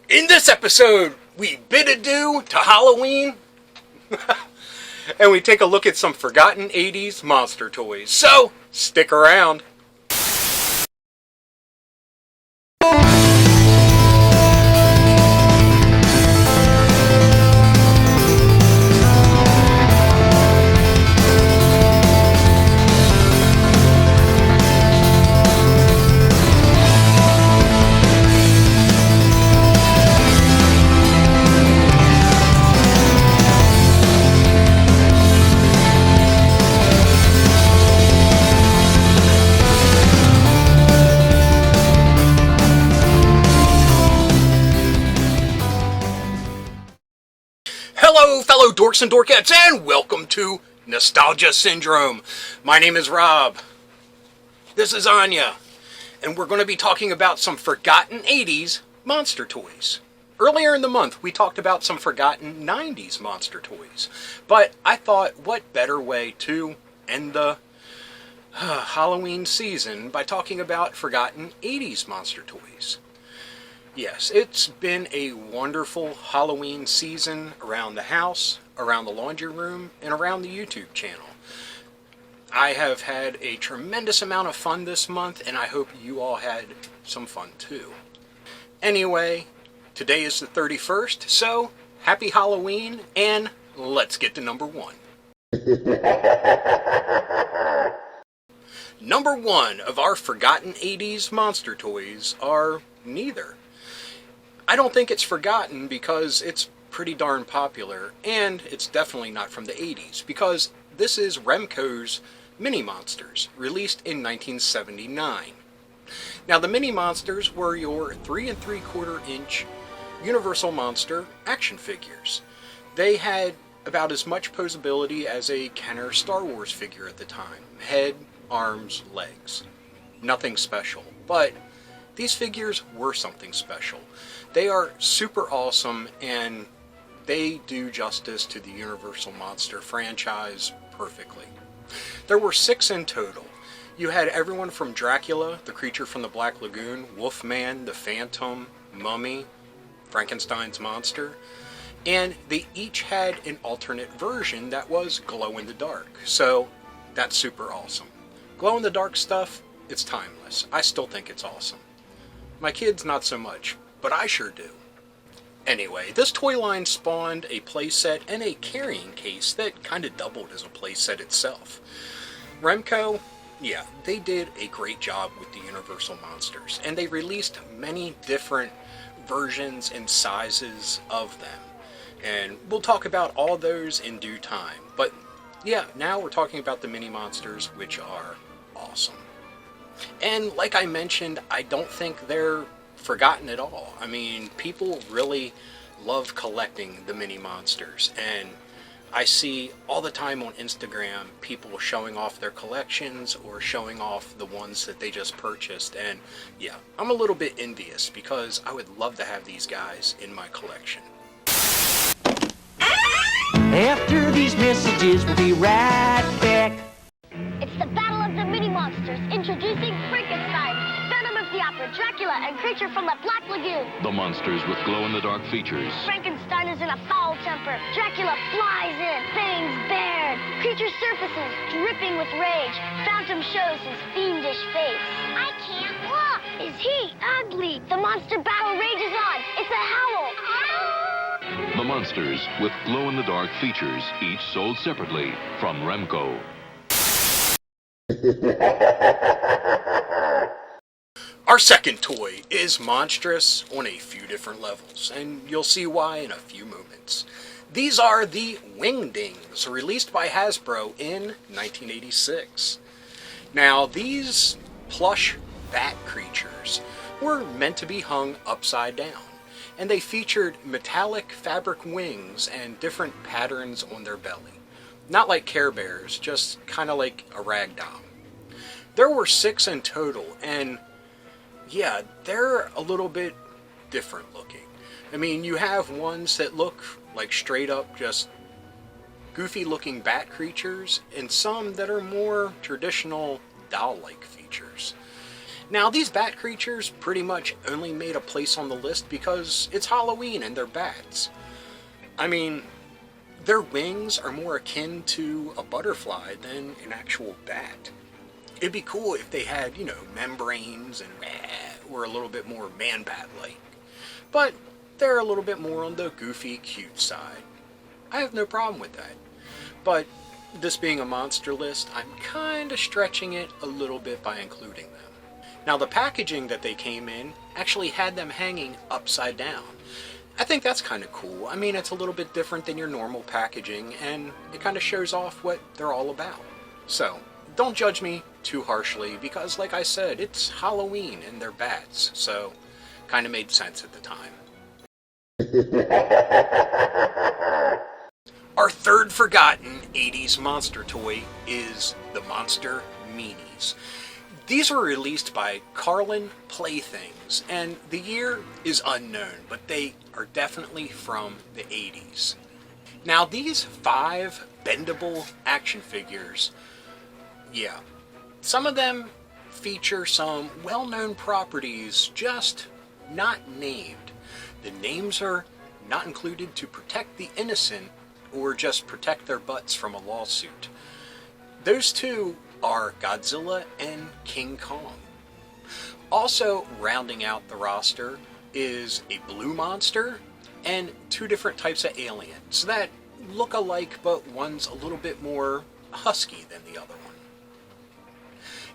In this episode, we bid adieu to Halloween, and we take a look at some forgotten 80s monster toys. So, stick around. Hello, fellow dorks and dorkettes, and welcome to Nostalgia Syndrome. My name is Rob. This is Anya, and we're going to be talking about some forgotten 80s monster toys. Earlier in the month, we talked about some forgotten 90s monster toys, but I thought, what better way to end the Halloween season by talking about forgotten 80s monster toys. Yes, it's been a wonderful Halloween season around the house, around the laundry room, and around the YouTube channel. I have had a tremendous amount of fun this month, and I hope you all had some fun too. Anyway, today is the 31st, so happy Halloween, and let's get to number one. Number one of our forgotten 80s monster toys are neither. I don't think it's forgotten because it's pretty darn popular, and it's definitely not from the 80s, because this is Remco's Mini Monsters, released in 1979. Now, the Mini Monsters were your 3 3/4 inch Universal Monster action figures. They had about as much posability as a Kenner Star Wars figure at the time. Head, arms, legs. Nothing special, but these figures were something special. They are super awesome, and they do justice to the Universal Monster franchise perfectly. There were 6 in total. You had everyone from Dracula, the creature from the Black Lagoon, Wolfman, the Phantom, Mummy, Frankenstein's monster, and they each had an alternate version that was glow-in-the-dark, so that's super awesome. Glow-in-the-dark stuff, it's timeless. I still think it's awesome. My kids, not so much, but I sure do. Anyway, this toy line spawned a playset and a carrying case that kind of doubled as a playset itself. Remco, yeah, they did a great job with the Universal Monsters, and they released many different versions and sizes of them. And we'll talk about all those in due time. But yeah, now we're talking about the Mini Monsters, which are awesome. And like I mentioned, I don't think they're forgotten at all. I mean, people really love collecting the Mini Monsters, and I see all the time on Instagram people showing off their collections or showing off the ones that they just purchased, and yeah, I'm a little bit envious because I would love to have these guys in my collection. After these messages, we'll be right back. It's the Battle of the Mini Monsters, introducing Frankenstein, Phantom of the Opera, Dracula, and Creature from the Black Lagoon. The monsters with glow-in-the-dark features. Frankenstein is in a foul temper. Dracula flies in, fangs bared. Creature surfaces, dripping with rage. Phantom shows his fiendish face. I can't look. Is he ugly? The monster battle rages on. It's a howl. The monsters with glow-in-the-dark features, each sold separately from Remco. Our second toy is monstrous on a few different levels, and you'll see why in a few moments. These are the Wingdings, released by Hasbro in 1986. Now, these plush bat creatures were meant to be hung upside down, and they featured metallic fabric wings and different patterns on their belly. Not like Care Bears, just kind of like a rag doll. There were 6 in total, and yeah, they're a little bit different looking. I mean, you have ones that look like straight up just goofy looking bat creatures, and some that are more traditional doll-like features. Now, these bat creatures pretty much only made a place on the list because it's Halloween and they're bats. I mean, their wings are more akin to a butterfly than an actual bat. It'd be cool if they had, membranes and were a little bit more man-bat-like. But they're a little bit more on the goofy, cute side. I have no problem with that. But this being a monster list, I'm kind of stretching it a little bit by including them. Now, the packaging that they came in actually had them hanging upside down. I think that's kind of cool. I mean, it's a little bit different than your normal packaging, and it kind of shows off what they're all about. So, don't judge me too harshly, because like I said, it's Halloween and they're bats, so kind of made sense at the time. Our third forgotten 80s monster toy is the Monster Meanies. These were released by Carlin Playthings, and the year is unknown, but they are definitely from the 80s. Now, these 5 bendable action figures, yeah, some of them feature some well-known properties, just not named. The names are not included to protect the innocent or just protect their butts from a lawsuit. Those two are Godzilla and King Kong. Also rounding out the roster is a blue monster and 2 different types of aliens that look alike, but one's a little bit more husky than the other one.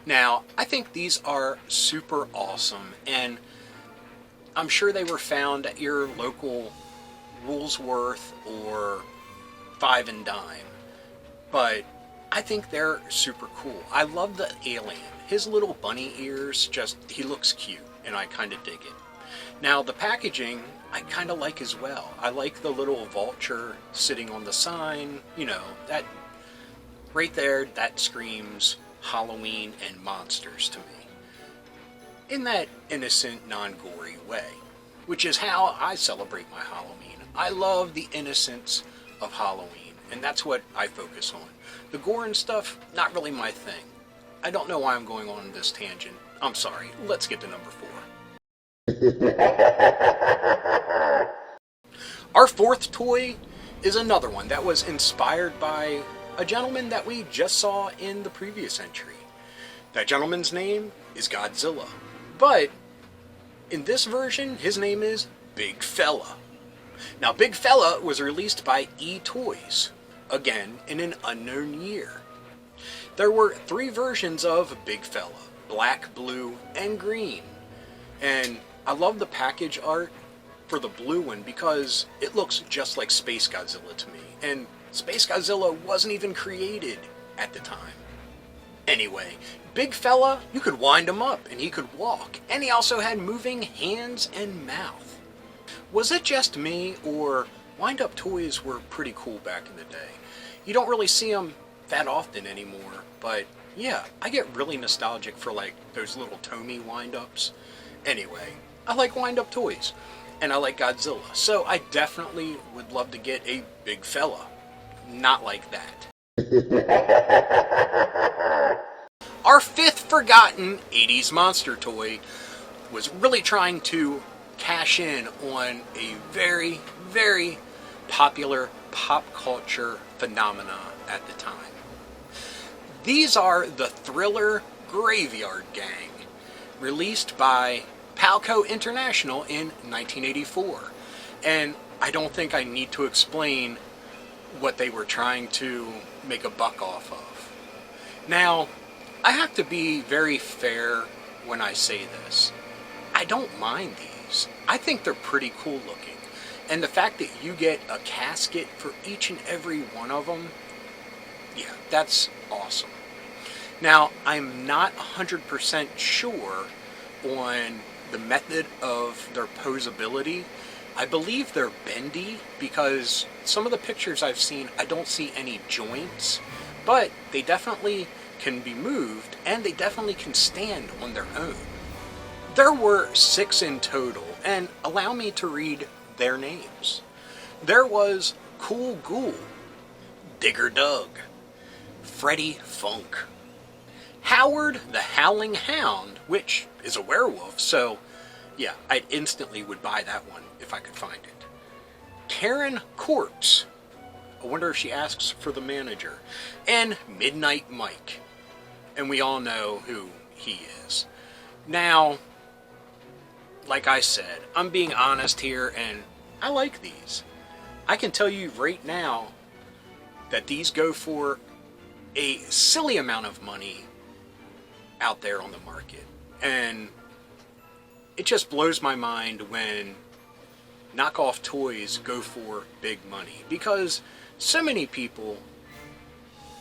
Now, I think these are super awesome, and I'm sure they were found at your local Woolsworth or Five and Dime, but I think they're super cool. I love the alien. His little bunny ears, he looks cute, and I kind of dig it. Now, the packaging, I kind of like as well. I like the little vulture sitting on the sign. That right there, that screams Halloween and monsters to me. In that innocent, non-gory way, which is how I celebrate my Halloween. I love the innocence of Halloween, and that's what I focus on. The gore and stuff, not really my thing. I don't know why I'm going on this tangent. I'm sorry. Let's get to number 4. Our fourth toy is another one that was inspired by a gentleman that we just saw in the previous entry. That gentleman's name is Godzilla. But in this version, his name is Big Fella. Now, Big Fella was released by E-Toys, again in an unknown year. There were 3 versions of Big Fella, black, blue, and green. And I love the package art for the blue one because it looks just like Space Godzilla to me. And Space Godzilla wasn't even created at the time. Anyway, Big Fella, you could wind him up and he could walk. And he also had moving hands and mouth. Was it just me, or wind-up toys were pretty cool back in the day? You don't really see them that often anymore, but yeah, I get really nostalgic for like those little Tomy wind-ups. Anyway, I like wind-up toys, and I like Godzilla, so I definitely would love to get a Big Fella. Not like that. Our 5th forgotten 80s monster toy was really trying to cash in on a very, very popular pop culture phenomena at the time. These are the Thriller Graveyard Gang, released by Palco International in 1984. And I don't think I need to explain what they were trying to make a buck off of. Now, I have to be very fair when I say this. I don't mind these. I think they're pretty cool looking. And the fact that you get a casket for each and every one of them, yeah, that's awesome. Now, I'm not 100% sure on the method of their posability. I believe they're bendy because some of the pictures I've seen, I don't see any joints, but they definitely can be moved and they definitely can stand on their own. There were 6 in total, and allow me to read their names. There was Cool Ghoul, Digger Doug, Freddy Funk, Howard the Howling Hound, which is a werewolf, so yeah, I instantly would buy that one if I could find it. Karen Corpse. I wonder if she asks for the manager. And Midnight Mike. And we all know who he is. Now, like I said, I'm being honest here, and I like these. I can tell you right now that these go for a silly amount of money out there on the market. And it just blows my mind when knockoff toys go for big money, because so many people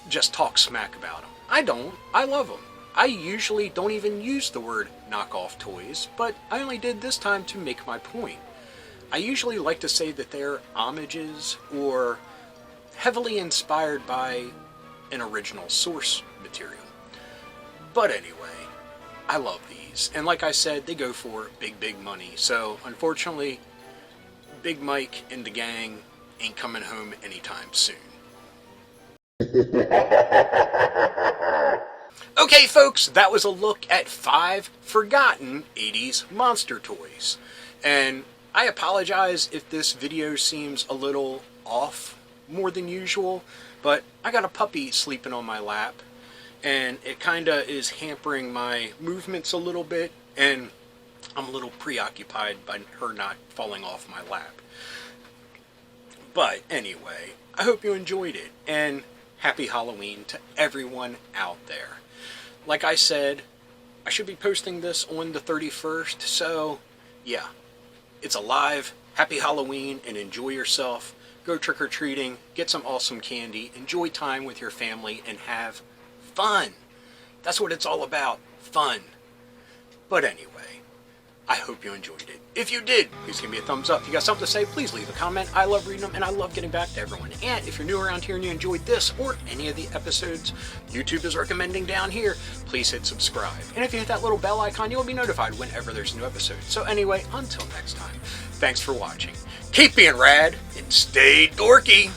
just talk smack about them. I don't. I love them. I usually don't even use the word knockoff toys, but I only did this time to make my point. I usually like to say that they're homages or heavily inspired by an original source material. But anyway, I love these. And like I said, they go for big money. So unfortunately, Big Mike and the gang ain't coming home anytime soon. Okay folks, that was a look at 5 forgotten 80s monster toys. And I apologize if this video seems a little off more than usual, but I got a puppy sleeping on my lap, and it kinda is hampering my movements a little bit, and I'm a little preoccupied by her not falling off my lap. But anyway, I hope you enjoyed it, and happy Halloween to everyone out there. Like I said, I should be posting this on the 31st, so yeah, it's alive. Happy Halloween, and enjoy yourself. Go trick-or-treating, get some awesome candy, enjoy time with your family, and have fun. That's what it's all about, fun. But anyway, I hope you enjoyed it. If you did, please give me a thumbs up. If you got something to say, please leave a comment. I love reading them, and I love getting back to everyone. And if you're new around here and you enjoyed this or any of the episodes YouTube is recommending down here, please hit subscribe. And if you hit that little bell icon, you'll be notified whenever there's a new episode. So anyway, until next time, thanks for watching. Keep being rad and stay dorky.